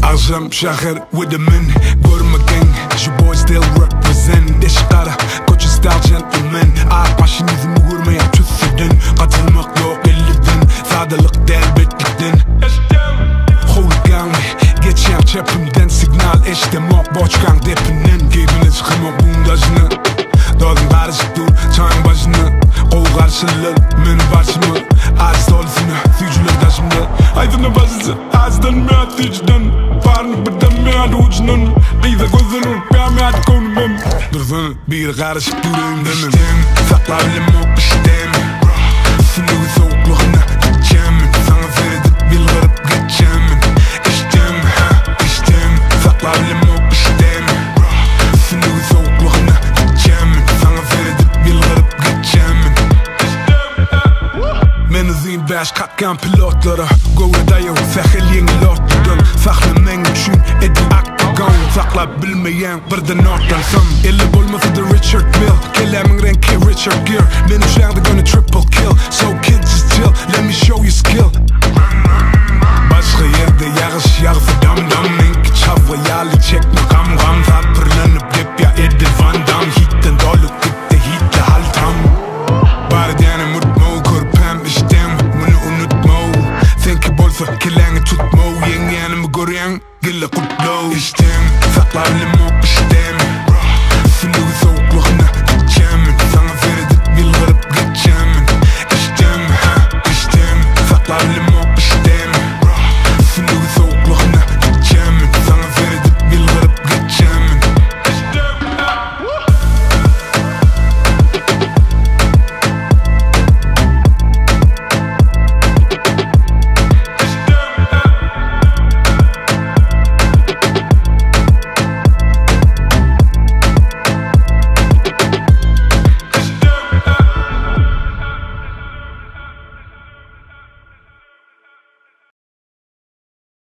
Azam Shahar with the men, go to my gang, your boys still represent. This qara, coach style gentleman. Başınızı vurmaya tüsüdün, katılmak yok elliden, sadalık delbetlikten. Hooligan, geçen çepimden signal eştemek boçkan depinden. Gebiniz kırmak bundajını, dağın karışık dur, çayın başını. Qol qarşılar, meni başımı, az dolusunu, süycüler taşımda. Aydın'a başısı, azdan miyat süycüden. Parını birden miyat ucunun, qiyda gözünün, miyat konumum. Dursun, bir karışık durayım demem. İştem, saklayalım o iştem. Sınığı soğukluğuna geçemin, sana seyredip bilgirip geçemin. İştem, saklayalım o iştem. Sınığı soğukluğuna geçemin, sana seyredip bilgirip geçemin. Menizin baş katkan pilotlara Go'dayo sahilin lotdan Saklamen üçün edin aktagan Saklap bilmeyen birden ortansam Elle bolmasa da Richard Mill Kelamin renki Richard Gere Benim şahda gonna triple kill So kids just chill, let me show you skill. Başka yerde yağış yağsa dam dam Enki çavga yali çek makam